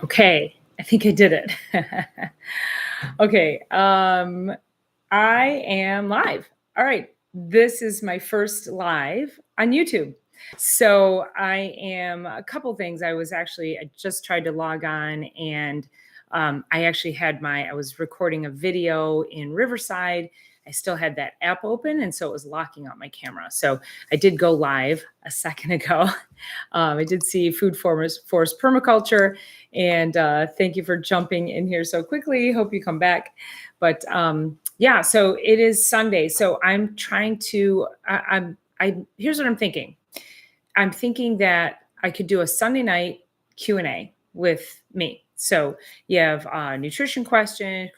Okay, I think I did it. Okay, I am live. All right, this is my first live on YouTube. So I am a couple things. I just tried to log on and I actually had I was recording a video in Riverside. I still had that app open, and so it was locking out my camera. So I did go live a second ago. I did see Food Forest Permaculture, and thank you for jumping in here so quickly. Hope you come back. But yeah, so it is Sunday. So I'm trying to. Here's what I'm thinking. I'm thinking that I could do a Sunday night Q&A with me. So you have nutrition questions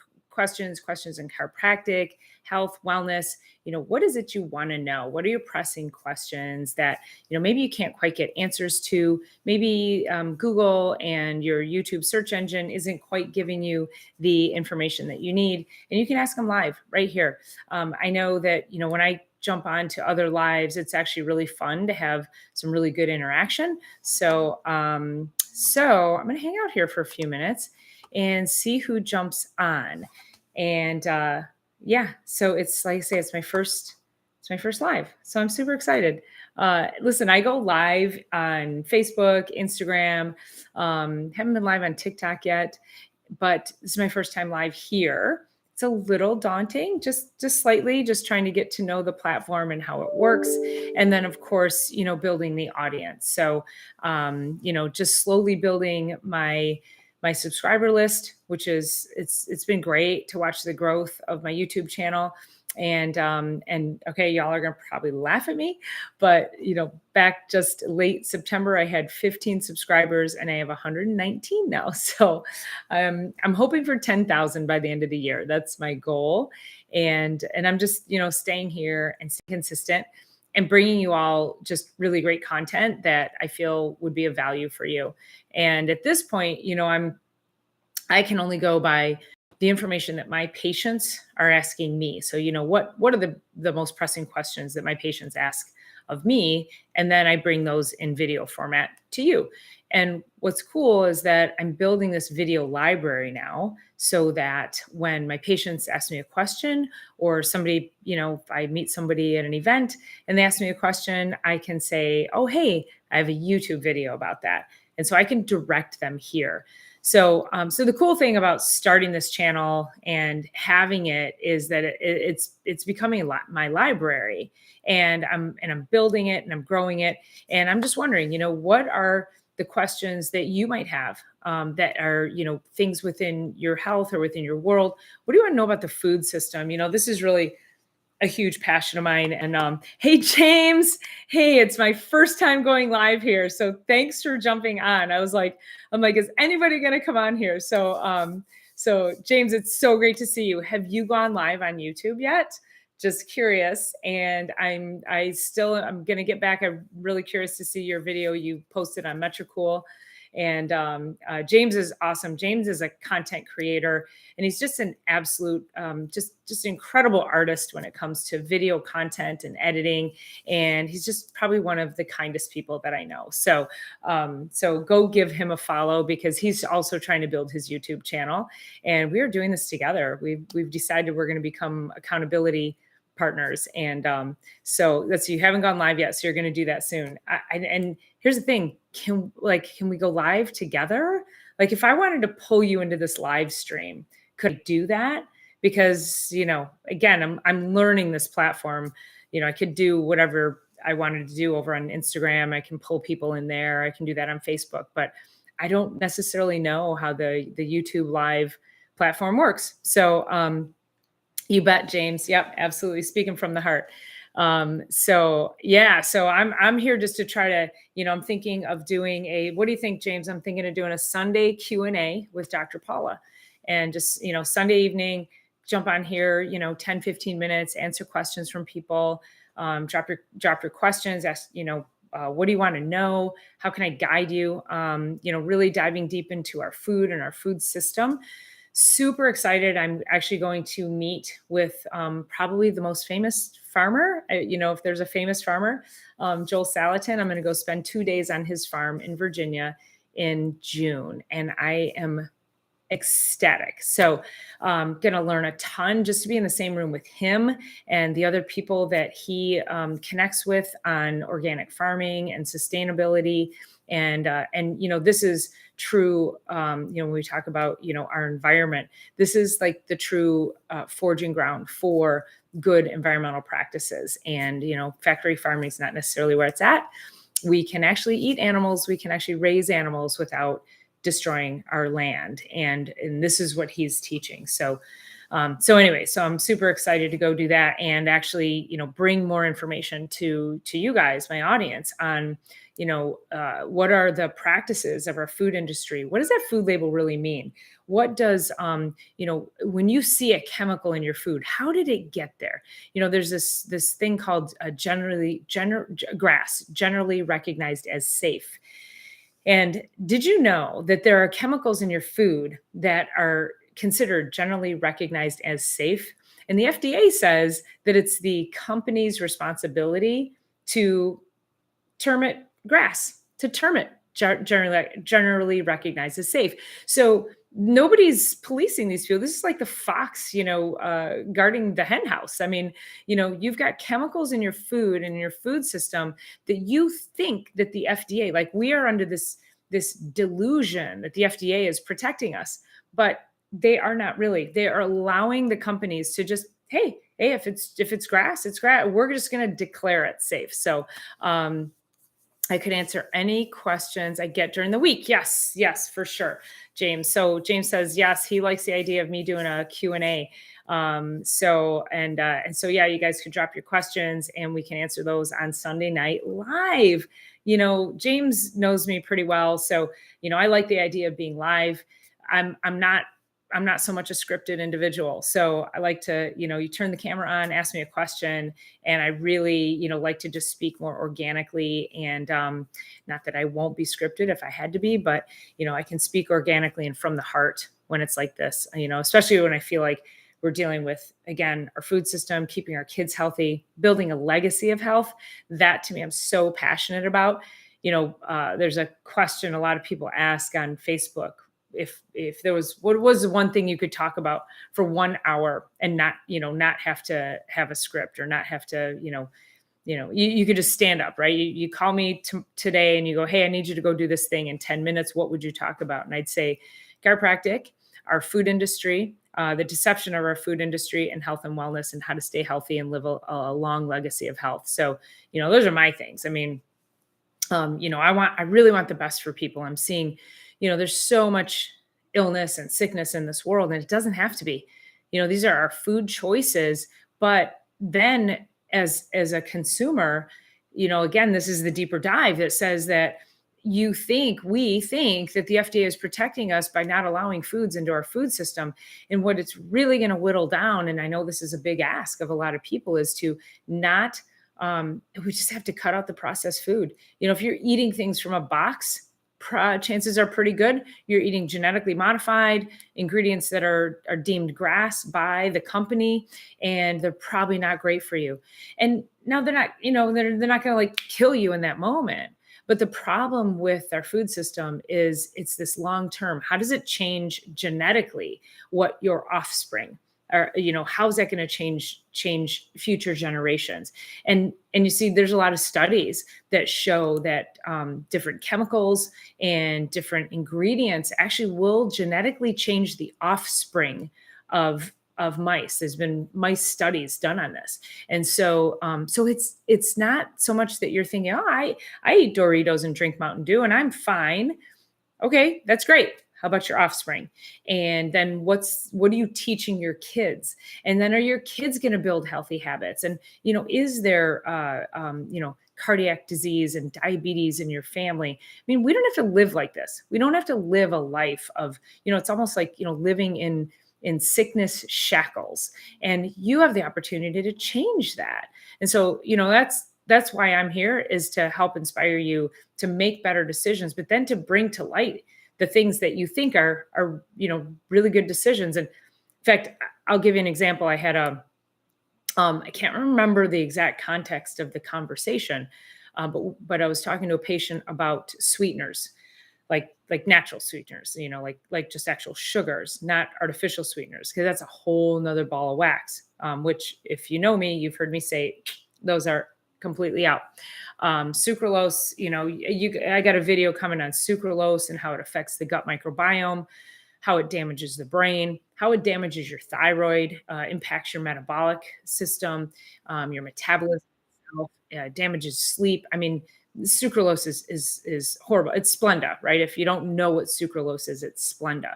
in chiropractic, health, wellness. What is it you want to know? What are your pressing questions that, maybe you can't quite get answers to? Maybe Google and your YouTube search engine isn't quite giving you the information that you need. And you can ask them live right here. I know that, when I jump on to other lives, it's actually really fun to have some really good interaction. So I'm going to hang out here for a few minutes and see who jumps on. And yeah, so it's like I say, it's my first live. So I'm super excited. Listen, I go live on Facebook, Instagram. Haven't been live on TikTok yet, but this is my first time live here. It's a little daunting, just slightly, just trying to get to know the platform and how it works. And then of course, building the audience. So just slowly building my subscriber list, which is it's been great to watch the growth of my YouTube channel. And okay, y'all are gonna probably laugh at me, but back just late September, I had 15 subscribers and I have 119 now. So I'm hoping for 10,000 by the end of the year. That's my goal. And I'm just, staying here and staying consistent and bringing you all just really great content that I feel would be of value for you. And at this point, I can only go by the information that my patients are asking me. So, what are the most pressing questions that my patients ask of me? And then I bring those in video format to you. And what's cool is that I'm building this video library now so that when my patients ask me a question, or somebody, if I meet somebody at an event and they ask me a question, I can say, oh, hey, I have a YouTube video about that. And so I can direct them here. So the cool thing about starting this channel and having it is that it's becoming my library, and I'm building it and I'm growing it. And I'm just wondering, what are the questions that you might have that are, things within your health or within your world? What do you want to know about the food system? This is really a huge passion of mine. And hey, James, hey, it's my first time going live here, so thanks for jumping on. I'm like, is anybody going to come on here? So James, it's so great to see you. Have you gone live on YouTube yet? Just curious. And I'm going to get back. I'm really curious to see your video you posted on Metricool. And James is awesome. James is a content creator, and he's just an absolute, just incredible artist when it comes to video content and editing. And he's just probably one of the kindest people that I know. So go give him a follow, because he's also trying to build his YouTube channel, and we are doing this together. We've decided we're going to become accountability partners. And so you haven't gone live yet, so you're going to do that soon. And here's the thing, can we go live together? Like, if I wanted to pull you into this live stream, could I do that? Because, again, I'm learning this platform. I could do whatever I wanted to do over on Instagram. I can pull people in there. I can do that on Facebook, but I don't necessarily know how the YouTube live platform works. So, you bet, James. Yep, absolutely. Speaking from the heart. So I'm here just to try to, I'm thinking of doing what do you think, James? I'm thinking of doing a Sunday Q&A with Dr. Paula, and just, Sunday evening, jump on here, 10, 15 minutes, answer questions from people, drop your questions, ask, what do you want to know? How can I guide you? Really diving deep into our food and our food system. Super excited. I'm actually going to meet with probably the most famous farmer. If there's a famous farmer, Joel Salatin, I'm going to go spend 2 days on his farm in Virginia. in June, and I am ecstatic. So, going to learn a ton just to be in the same room with him and the other people that he connects with on organic farming and sustainability. And this is true. When we talk about our environment, this is like the true forging ground for good environmental practices. And factory farming is not necessarily where it's at. We can actually eat animals. We can actually raise animals without destroying our land, and this is what he's teaching. So I'm super excited to go do that and actually bring more information to you guys, my audience, on what are the practices of our food industry. What does that food label really mean? What does when you see a chemical in your food, how did it get there? There's this thing called grass, generally recognized as safe. And did you know that there are chemicals in your food that are considered generally recognized as safe? And the FDA says that it's the company's responsibility to term it grass, to term it generally recognized as safe. So nobody's policing these people. This is like the fox, guarding the hen house. I mean, you've got chemicals in your food and in your food system that you think that the FDA, like we are under this delusion that the FDA is protecting us, but they are not really. They are allowing the companies to just, hey, if it's grass, it's grass. We're just going to declare it safe. So, I could answer any questions I get during the week. Yes, for sure, James. So James says, yes, he likes the idea of me doing a Q&A. So yeah, you guys could drop your questions and we can answer those on Sunday night live. James knows me pretty well. So, I like the idea of being live. I'm not so much a scripted individual. So I like to, you turn the camera on, ask me a question. And I really, like to just speak more organically. And not that I won't be scripted if I had to be, but, I can speak organically and from the heart when it's like this, especially when I feel like we're dealing with, again, our food system, keeping our kids healthy, building a legacy of health. That to me, I'm so passionate about. There's a question a lot of people ask on Facebook. If there was, what was the one thing you could talk about for 1 hour and not have to have a script or not have to, you could just stand up, right? You call me today and you go, hey, I need you to go do this thing in 10 minutes. What would you talk about? And I'd say chiropractic, our food industry, the deception of our food industry, and health and wellness, and how to stay healthy and live a long legacy of health. So, those are my things. I mean, I really want the best for people. I'm seeing, there's so much illness and sickness in this world, and it doesn't have to be. These are our food choices. But then as a consumer, again, this is the deeper dive that says that we think that the FDA is protecting us by not allowing foods into our food system. And what it's really going to whittle down, and I know this is a big ask of a lot of people, is to not we just have to cut out the processed food. If you're eating things from a box, chances are pretty good you're eating genetically modified ingredients that are deemed grass by the company, and they're probably not great for you. And now they're not, they're not going to like kill you in that moment. But the problem with our food system is it's this long term. How does it change genetically what your offspring, or how's that going to change future generations? And you see, there's a lot of studies that show that different chemicals and different ingredients actually will genetically change the offspring of mice. There's been mice studies done on this. And so it's not so much that you're thinking, oh, I eat Doritos and drink Mountain Dew and I'm fine. Okay, that's great. How about your offspring? And then what are you teaching your kids? And then are your kids going to build healthy habits? And, is there, cardiac disease and diabetes in your family? I mean, we don't have to live like this. We don't have to live a life of, it's almost like, living in sickness shackles. And you have the opportunity to change that. And so, that's why I'm here, is to help inspire you to make better decisions, but then to bring to light the things that you think are really good decisions. And in fact, I'll give you an example. I had I can't remember the exact context of the conversation, but I was talking to a patient about sweeteners. like natural sweeteners, like just actual sugars, not artificial sweeteners, because that's a whole nother ball of wax. Which, if you know me, you've heard me say those are completely out. Sucralose, I got a video coming on sucralose and how it affects the gut microbiome, how it damages the brain, how it damages your thyroid, impacts your metabolic system, your metabolism, damages sleep. I mean, sucralose is horrible. It's Splenda, right? If you don't know what sucralose is, it's Splenda.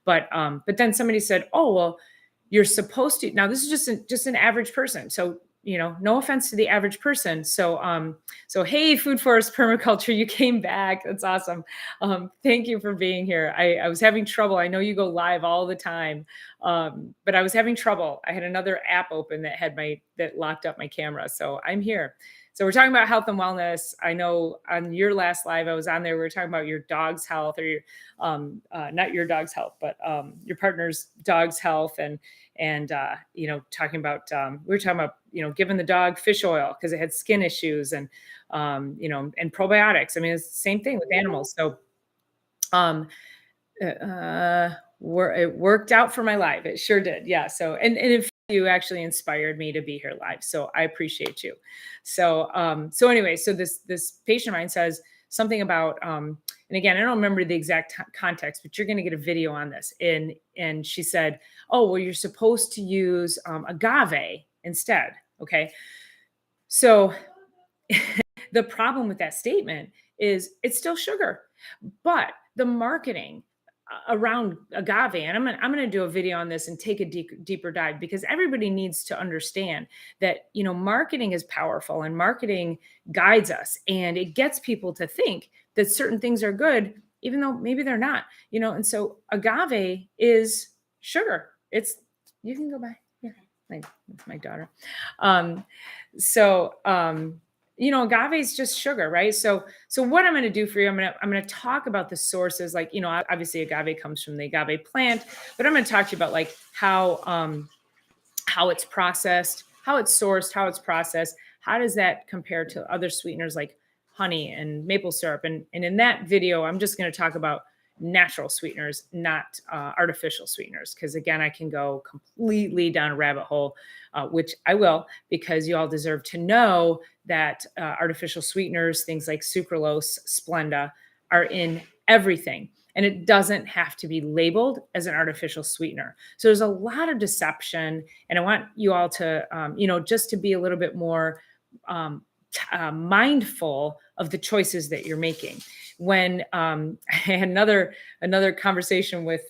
But then somebody said, "Oh, well, you're supposed to." Now, this is just an average person, so no offense to the average person. So hey, Food Forest Permaculture, you came back. That's awesome. Thank you for being here. I was having trouble. I know you go live all the time, but I was having trouble. I had another app open that locked up my camera, so I'm here. So we're talking about health and wellness. I know on your last live, I was on there. We were talking about your dog's health, or your not your dog's health, but your partner's dog's health, and talking about we were talking about giving the dog fish oil because it had skin issues, and and probiotics. I mean, it's the same thing with animals. So it worked out for my life. It sure did. Yeah. So and if you actually inspired me to be here live, so I appreciate you. So anyway, so this patient of mine says something about and again, I don't remember the exact context, but you're going to get a video on this. And she said, "Oh, well, you're supposed to use agave instead." Okay. So the problem with that statement is it's still sugar, but the marketing around agave, and I'm gonna do a video on this and take a deeper dive, because everybody needs to understand that marketing is powerful, and marketing guides us, and it gets people to think that certain things are good even though maybe they're not. And so agave is sugar. It's You can go by. Yeah, that's my daughter. um so agave is just sugar, right? So what I'm going to do for you, I'm going to talk about the sources. Like, obviously agave comes from the agave plant, but I'm going to talk to you about like how it's processed, how it's sourced, how it's processed. How does that compare to other sweeteners like honey and maple syrup? And in that video, I'm just going to talk about natural sweeteners, not artificial sweeteners, because again, I can go completely down a rabbit hole, which I will, because you all deserve to know that artificial sweeteners, things like sucralose, Splenda, are in everything. And it doesn't have to be labeled as an artificial sweetener. So there's a lot of deception. And I want you all to, just to be a little bit more mindful of the choices that you're making. When I had another conversation with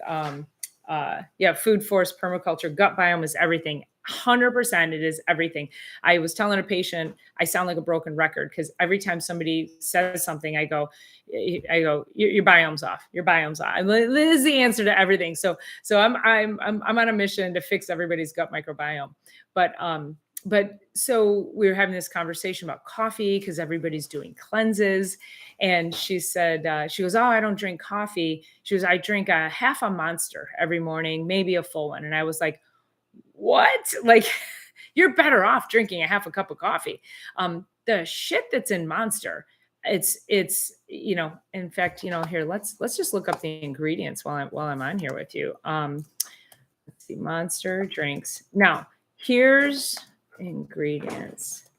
Food Forest Permaculture, gut biome is everything. 100% it is everything. I was telling a patient, I sound like a broken record, because every time somebody says something, I go, your biome's off. Your biome's off. And this is the answer to everything. So I'm on a mission to fix everybody's gut microbiome. But so we were having this conversation about coffee, because everybody's doing cleanses. And she said, she goes, "Oh, I don't drink coffee." She goes, "I drink a half a Monster every morning, maybe a full one." And I was like, "What?" Like, you're better off drinking a half a cup of coffee. The shit that's in Monster, it's in fact, here, let's just look up the ingredients while I'm on here with you. Let's see, Monster drinks. Now, here's ingredients.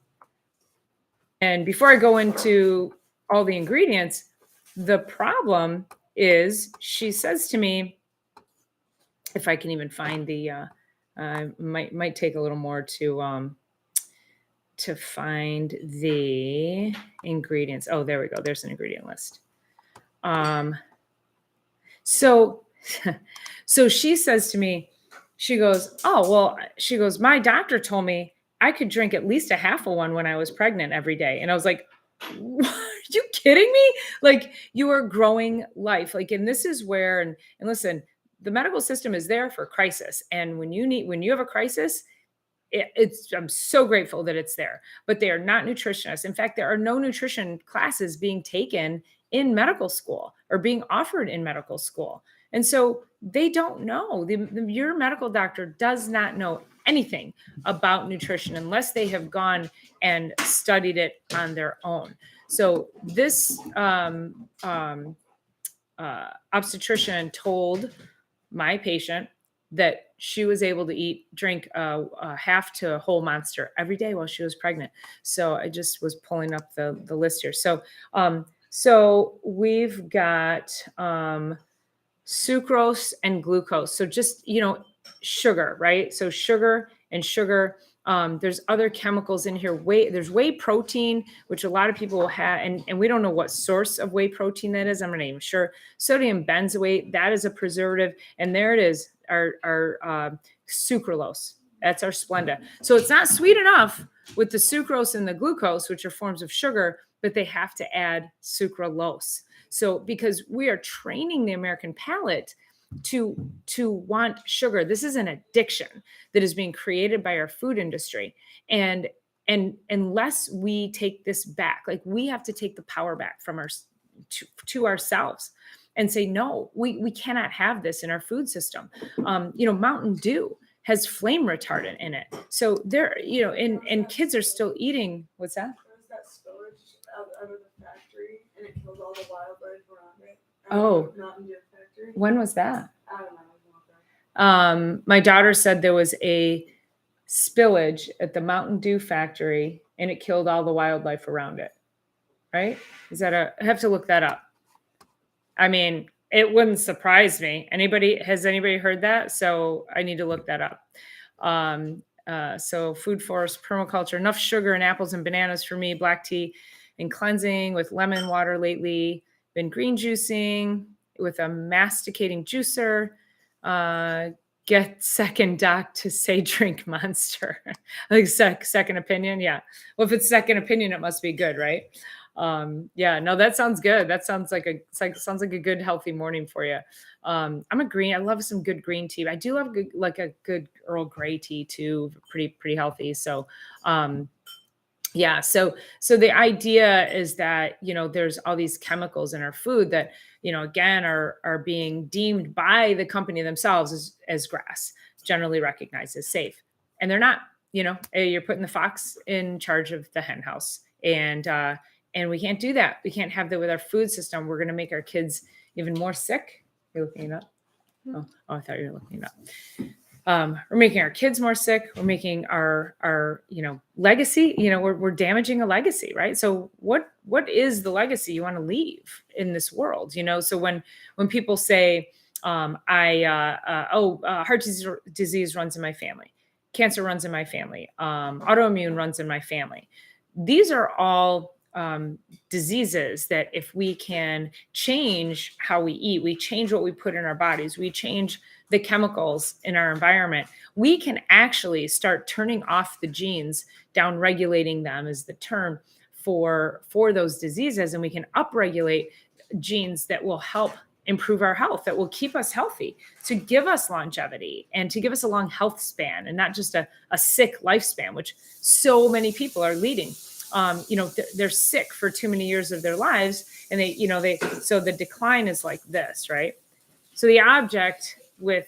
And before I go into all the ingredients, the problem is, she says to me, if I can even find the might take a little more to find the ingredients. Oh, there we go. There's an ingredient list. So so she says to me, she goes, "Oh, well," she goes, "my doctor told me I could drink at least a half of one when I was pregnant every day." And I was like, "Are you kidding me? Like, you are growing life." Like, and this is where, and listen, the medical system is there for crisis. And when you have a crisis, I'm so grateful that it's there, but they are not nutritionists. In fact, there are no nutrition classes being taken in medical school or being offered in medical school. And so they don't know. Your medical doctor does not know anything about nutrition unless they have gone and studied it on their own. So this obstetrician told my patient that she was able to drink a half to a whole Monster every day while she was pregnant. So I just was pulling up the list here. So we've got sucrose and glucose. So just, sugar, right? So sugar and sugar. There's other chemicals in here. There's whey protein, which a lot of people will have, and we don't know what source of whey protein that is. I'm not even sure. Sodium benzoate, that is a preservative. And there it is, our sucralose. That's our Splenda. So it's not sweet enough with the sucrose and the glucose, which are forms of sugar, but they have to add sucralose. So because we are training the American palate to want sugar, this is an addiction that is being created by our food industry. And unless we take this back, like we have to take the power back from to ourselves and say, no, we cannot have this in our food system. Mountain Dew has flame retardant in it. So there, and kids are still eating. What's that? That spillage out of the factory, and it killed all the wildlife around it. Oh, Mountain Dew factory. When was that? I don't know. My daughter said there was a spillage at the Mountain Dew factory, and it killed all the wildlife around it. Right? I have to look that up. I mean, it wouldn't surprise me. Has anybody heard that? So I need to look that up. So food forest, permaculture, enough sugar in apples and bananas for me, black tea and cleansing with lemon water lately, been green juicing with a masticating juicer, get second doc to say drink Monster. Like second opinion. Yeah. Well, if it's second opinion, it must be good, right? Yeah, no, that sounds good. That sounds like sounds like a good, healthy morning for you. I love some good green tea. I do love a good Earl Grey tea too. Pretty healthy. So, yeah. So the idea is that, there's all these chemicals in our food that, again, are being deemed by the company themselves as grass, generally recognized as safe. And they're not. You're putting the fox in charge of the hen house. And we can't do that. We can't have that with our food system. We're going to make our kids even more sick. You're looking it up? Oh, I thought you were looking it up. We're making our kids more sick. We're making our legacy. We're damaging a legacy, right? So what is the legacy you want to leave in this world? So when people say, heart disease runs in my family, cancer runs in my family, autoimmune runs in my family. These are all diseases that if we can change how we eat, we change what we put in our bodies, we change the chemicals in our environment, we can actually start turning off the genes, down regulating them is the term for those diseases. And we can upregulate genes that will help improve our health, that will keep us healthy, to give us longevity and to give us a long health span and not just a sick lifespan, which so many people are leading. They're sick for too many years of their lives, and so the decline is like this, right? So the object with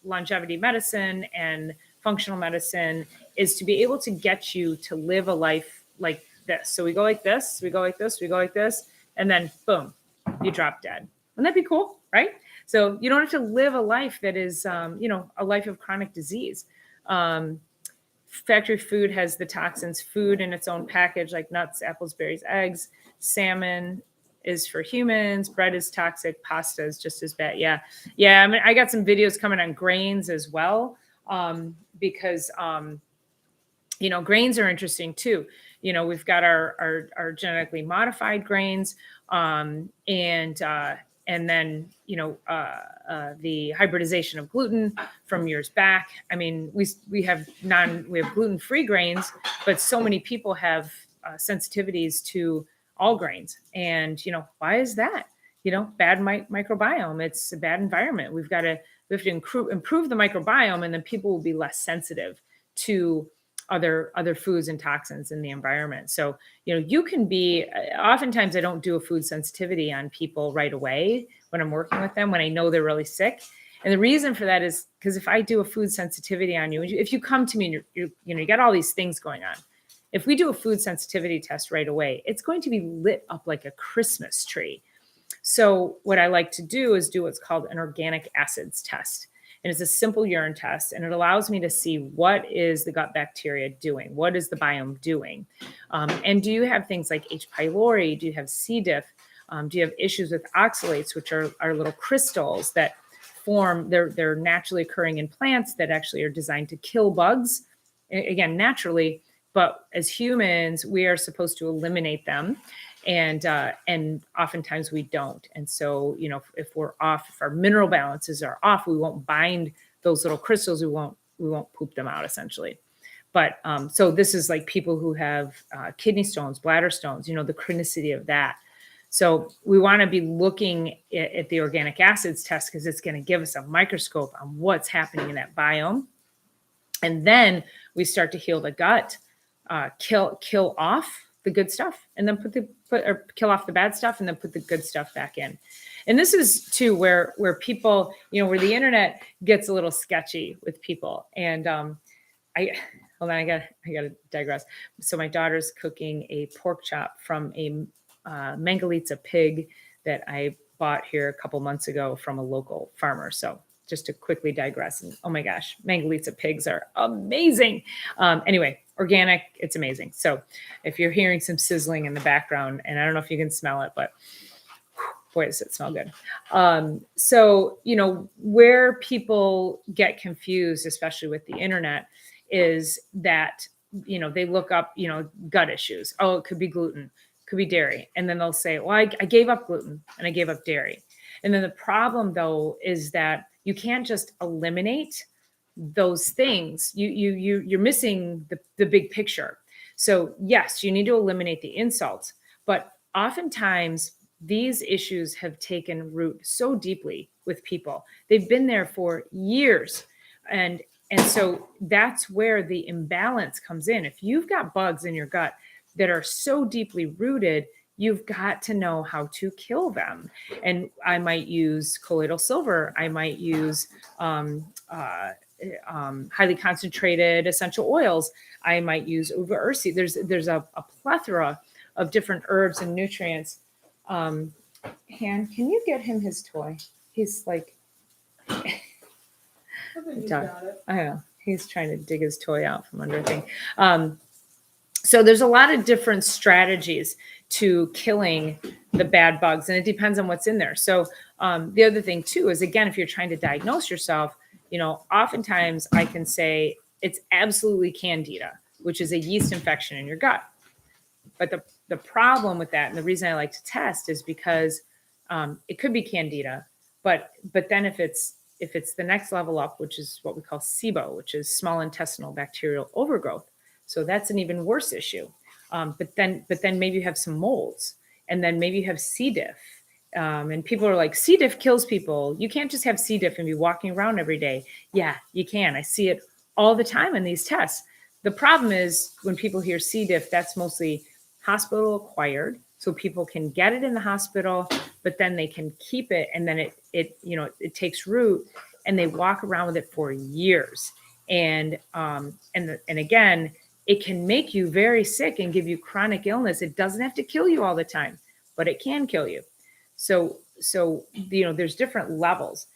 longevity medicine and functional medicine is to be able to get you to live a life like this. So we go like this, we go like this, we go like this, and then boom, you drop dead. Wouldn't that be cool, right? So you don't have to live a life that is, a life of chronic disease. Factory food has the toxins, food in its own package, like nuts, apples, berries, eggs. Salmon is for humans. Bread is toxic. Pasta is just as bad. Yeah. I mean, I got some videos coming on grains as well, because, grains are interesting too. We've got our genetically modified grains, and then, the hybridization of gluten from years back. I mean, we have gluten-free grains, but so many people have sensitivities to all grains. And, why is that? Bad microbiome. It's a bad environment. We have to improve the microbiome, and then people will be less sensitive to other foods and toxins in the environment. So, you can be, oftentimes I don't do a food sensitivity on people right away when I'm working with them, when I know they're really sick. And the reason for that is because if I do a food sensitivity on you, if you come to me and you got all these things going on, if we do a food sensitivity test right away, it's going to be lit up like a Christmas tree. So what I like to do is do what's called an organic acids test. And it's a simple urine test, and it allows me to see what is the gut bacteria doing? What is the biome doing? And do you have things like H. pylori? Do you have C. diff? Do you have issues with oxalates, which are little crystals that form, they're naturally occurring in plants that actually are designed to kill bugs, again, naturally, but as humans, we are supposed to eliminate them. And oftentimes we don't. And so, if we're off, if our mineral balances are off, we won't bind those little crystals. We won't poop them out essentially. But so this is like people who have kidney stones, bladder stones, the chronicity of that. So we want to be looking at the organic acids test because it's going to give us a microscope on what's happening in that biome. And then we start to heal the gut, kill off the good stuff, and then kill off the bad stuff, and then put the good stuff back in. And this is too where people, where the internet gets a little sketchy with people. And I hold on, I gotta digress. So my daughter's cooking a pork chop from a Mangalitsa pig that I bought here a couple months ago from a local farmer. So just to quickly digress, and oh my gosh, Mangalitsa pigs are amazing. Anyway, organic, it's amazing. So if you're hearing some sizzling in the background, and I don't know if you can smell it, but boy, does it smell good. So, where people get confused, especially with the internet, is that, they look up, gut issues. Oh, it could be gluten, could be dairy. And then they'll say, well, I gave up gluten and I gave up dairy. And then the problem though, is that you can't just eliminate those things. You're missing the big picture. So yes, you need to eliminate the insults, but oftentimes these issues have taken root so deeply with people. They've been there for years. And so that's where the imbalance comes in. If you've got bugs in your gut that are so deeply rooted, you've got to know how to kill them. And I might use colloidal silver. I might use highly concentrated essential oils. I might use uva ursi. There's a plethora of different herbs and nutrients. Han, can you get him his toy? He's like, I think he's Done. got it. I don't know. He's trying to dig his toy out from under a thing. So there's a lot of different strategies to killing the bad bugs, and it depends on what's in there. So the other thing too is, again, if you're trying to diagnose yourself, oftentimes I can say it's absolutely candida, which is a yeast infection in your gut. But the problem with that, and the reason I like to test, is because it could be candida, but then if it's the next level up, which is what we call SIBO, which is small intestinal bacterial overgrowth. So that's an even worse issue. But then maybe you have some molds, and then maybe you have C. diff. And people are like, C. diff kills people. You can't just have C. diff and be walking around every day. Yeah, you can. I see it all the time in these tests. The problem is when people hear C. diff, that's mostly hospital acquired. So people can get it in the hospital, but then they can keep it, and then it takes root, and they walk around with it for years. And again, it can make you very sick and give you chronic illness. It doesn't have to kill you all the time, but it can kill you. So there's different levels.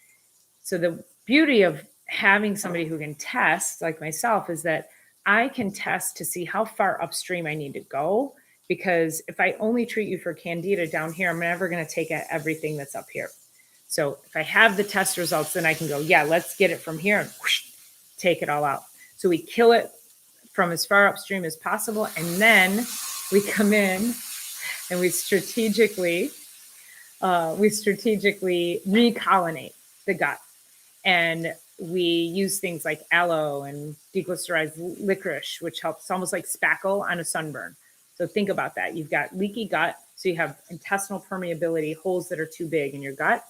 So the beauty of having somebody who can test, like myself, is that I can test to see how far upstream I need to go. Because if I only treat you for candida down here, I'm never going to take everything that's up here. So if I have the test results, then I can go, yeah, let's get it from here and whoosh, take it all out. So we kill it from as far upstream as possible. And then we come in and we strategically recolonate the gut. And we use things like aloe and deglycerized licorice, which helps. It's almost like spackle on a sunburn. So think about that. You've got leaky gut. So you have intestinal permeability, holes that are too big in your gut.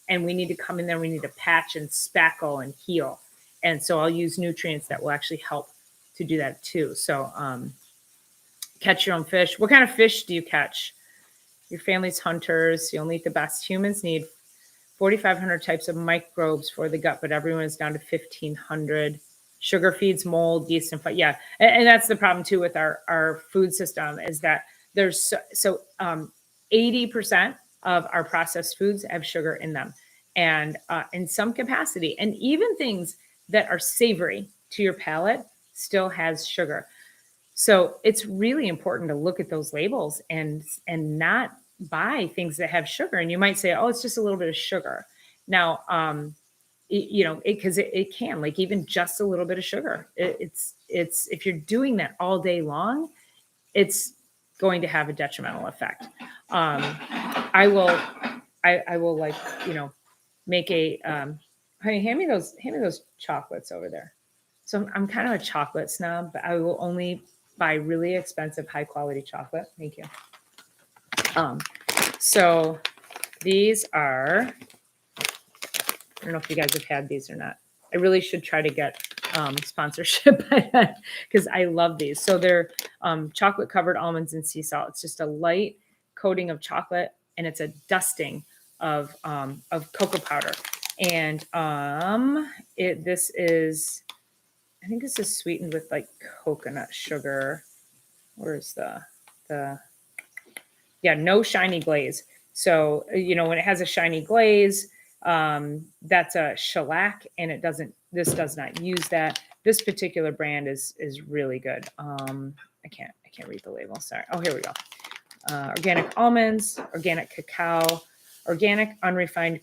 And we need to come in there. We need to patch and spackle and heal. And so I'll use nutrients that will actually help to do that too. So catch your own fish. What kind of fish do you catch? Your family's hunters. You only eat the best. Humans need 4,500 types of microbes for the gut, but everyone is down to 1,500. Sugar feeds mold, yeast, and yeah. And that's the problem too with our food system, is that there's 80% of our processed foods have sugar in them, and in some capacity, and even things that are savory to your palate still has sugar. So it's really important to look at those labels and not buy things that have sugar. And you might say, oh, it's just a little bit of sugar. Now, because it can, like, even just a little bit of sugar. It's if you're doing that all day long, it's going to have a detrimental effect. I will, I will, like, make a, honey, hand me those chocolates over there. So I'm kind of a chocolate snob, but I will only buy really expensive, high quality chocolate. Thank you. So these are, I don't know if you guys have had these or not. I really should try to get sponsorship because I love these. So they're chocolate covered almonds and sea salt. It's just a light coating of chocolate, and it's a dusting of cocoa powder. And this is, I think this is sweetened with like coconut sugar. Where's yeah, no shiny glaze. So, when it has a shiny glaze, that's a shellac, and this does not use that. This particular brand is really good. I can't read the label. Sorry. Oh, here we go. Organic almonds, organic cacao, organic unrefined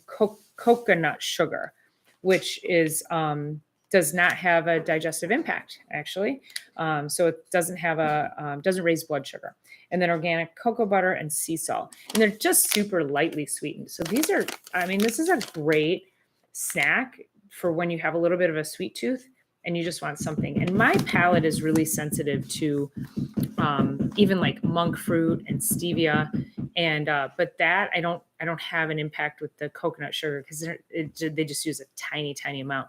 coconut sugar, which is does not have a digestive impact, actually. So it doesn't raise blood sugar. And then organic cocoa butter and sea salt, and they're just super lightly sweetened. So this is a great snack for when you have a little bit of a sweet tooth and you just want something. And my palate is really sensitive to even like monk fruit and stevia, and but that I don't have an impact with the coconut sugar because they just use a tiny amount.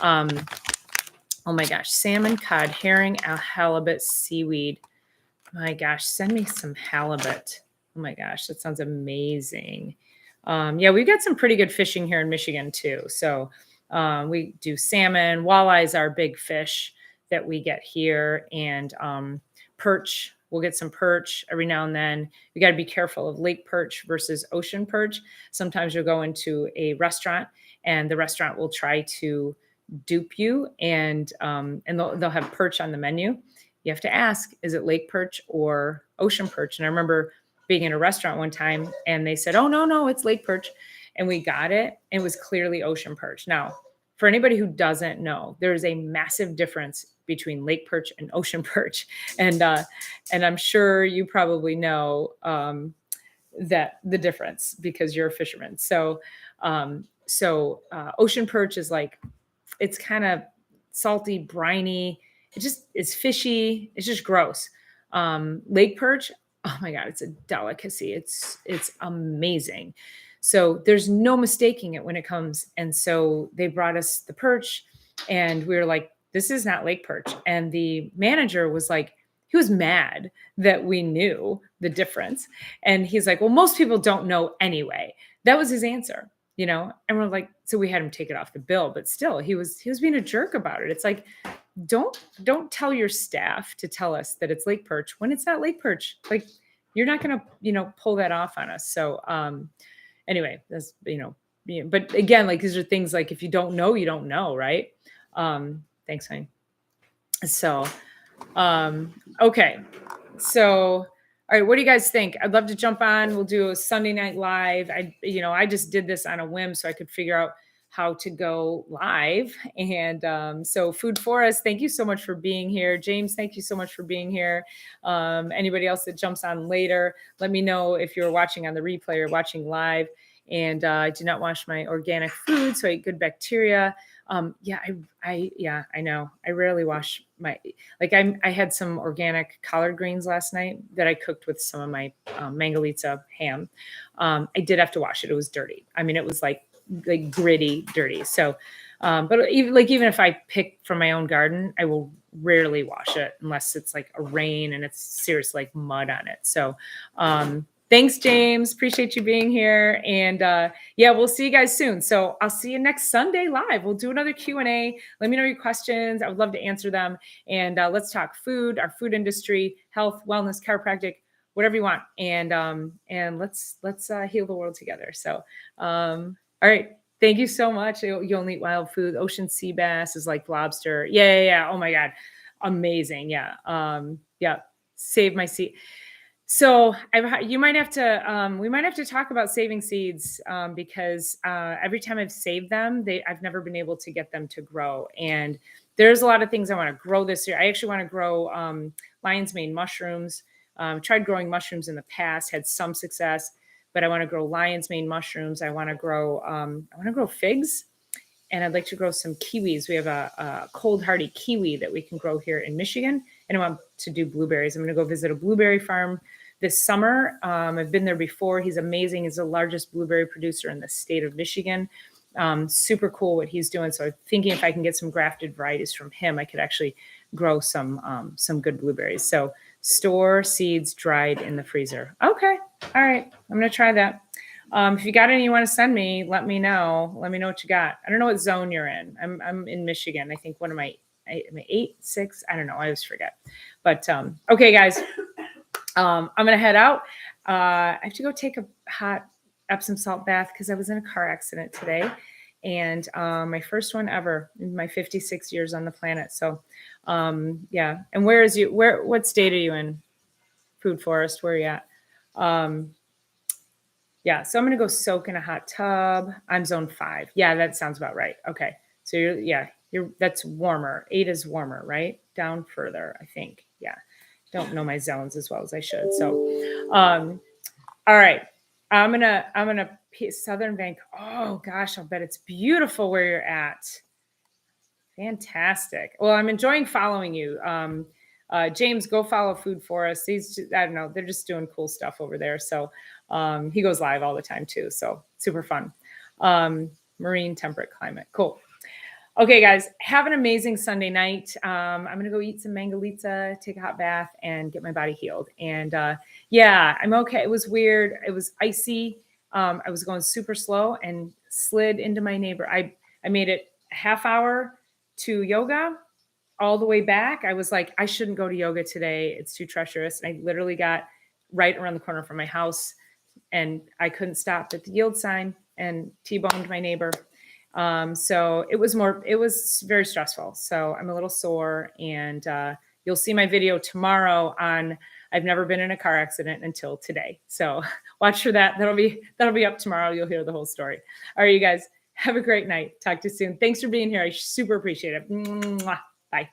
Oh my gosh, salmon, cod, herring, halibut, seaweed. My gosh, send me some halibut. Oh my gosh, that sounds amazing. Yeah, we've got some pretty good fishing here in Michigan too. So we do salmon. Walleyes are big fish that we get here, and perch. We'll get some perch every now and then. We got to be careful of lake perch versus ocean perch. Sometimes you'll go into a restaurant, and the restaurant will try to dupe you, and they'll have perch on the menu. You have to ask, is it lake perch or ocean perch? And I remember being in a restaurant one time, and they said, oh, no, it's lake perch. And we got it, and it was clearly ocean perch. Now, for anybody who doesn't know, there is a massive difference between lake perch and ocean perch. And I'm sure you probably know that the difference because you're a fisherman. So ocean perch is like, it's kind of salty, briny. It just is fishy. It's just gross. Lake perch, oh my God, it's a delicacy. It's amazing. So there's no mistaking it when it comes. And so they brought us the perch, and we were like, this is not lake perch. And the manager was like, he was mad that we knew the difference. And he's like, well, most people don't know anyway. That was his answer, and we're like, so we had him take it off the bill, but still he was being a jerk about it. It's like, don't tell your staff to tell us that it's lake perch when it's not lake perch. Like, you're not going to, pull that off on us. So, anyway, that's, but again, like, these are things like, if you don't know, you don't know. Right. Thanks, honey. So, okay. So, all right, what do you guys think? I'd love to jump on. We'll do a Sunday night live. I just did this on a whim so I could figure out how to go live. And so Food for Us, thank you so much for being here. James, thank you so much for being here. Anybody else that jumps on later, let me know if you're watching on the replay or watching live. And I do not wash my organic food, so I eat good bacteria. I know. I rarely wash I had some organic collard greens last night that I cooked with some of my Mangalitsa ham. I did have to wash it. It was dirty. I mean, it was like gritty, dirty. So, but even if I pick from my own garden, I will rarely wash it unless it's like a rain and it's serious like mud on it. So, thanks, James. Appreciate you being here. And we'll see you guys soon. So I'll see you next Sunday live. We'll do another Q&A. Let me know your questions. I would love to answer them. And let's talk food, our food industry, health, wellness, chiropractic, whatever you want. And let's heal the world together. So, all right. Thank you so much. You'll eat wild food. Ocean sea bass is like lobster. Yeah, yeah, yeah. Oh my God. Amazing. Yeah. Yeah. Save my seed. So you might have to, we might have to talk about saving seeds because every time I've saved them, I've never been able to get them to grow. And there's a lot of things I want to grow this year. I actually want to grow lion's mane mushrooms. Tried growing mushrooms in the past, had some success, but I want to grow lion's mane mushrooms. I want to grow figs, and I'd like to grow some kiwis. We have a cold hardy kiwi that we can grow here in Michigan, and I want to do blueberries. I'm going to go visit a blueberry farm this summer. I've been there before. He's amazing. He's the largest blueberry producer in the state of Michigan. Super cool what he's doing. So I'm thinking if I can get some grafted varieties from him, I could actually grow some good blueberries. So store seeds dried in the freezer. Okay. All right. I'm going to try that. If you got any you want to send me, let me know. Let me know what you got. I don't know what zone you're in. I'm in Michigan. I think one of my 8, 6. I don't know. I always forget. But okay, guys. I'm gonna head out. I have to go take a hot Epsom salt bath because I was in a car accident today, and my first one ever in my 56 years on the planet. So, yeah. And what state are you in? Food Forest. Where are you at? Yeah. So I'm gonna go soak in a hot tub. I'm zone 5. Yeah, that sounds about right. Okay. So that's warmer. 8 is warmer, right? Down further, I think. Yeah. Don't know my zones as well as I should. So, all right. I'm gonna Southern Bank. Oh gosh, I'll bet it's beautiful where you're at. Fantastic. Well, I'm enjoying following you. James, go follow Food Forest. I don't know, they're just doing cool stuff over there. So he goes live all the time too. So super fun. Marine temperate climate. Cool. Okay, guys, have an amazing Sunday night. I'm going to go eat some mangalitsa, take a hot bath, and get my body healed. And yeah, I'm okay. It was weird. It was icy. I was going super slow and slid into my neighbor. I made it a half hour to yoga all the way back. I was like, I shouldn't go to yoga today. It's too treacherous. And I literally got right around the corner from my house, and I couldn't stop at the yield sign and T-boned my neighbor. So it was very stressful. So I'm a little sore, and you'll see my video tomorrow on I've never been in a car accident until today. So watch for that. That'll be up tomorrow. You'll hear the whole story. All right, you guys, have a great night. Talk to you soon. Thanks for being here. I super appreciate it. Mwah. Bye.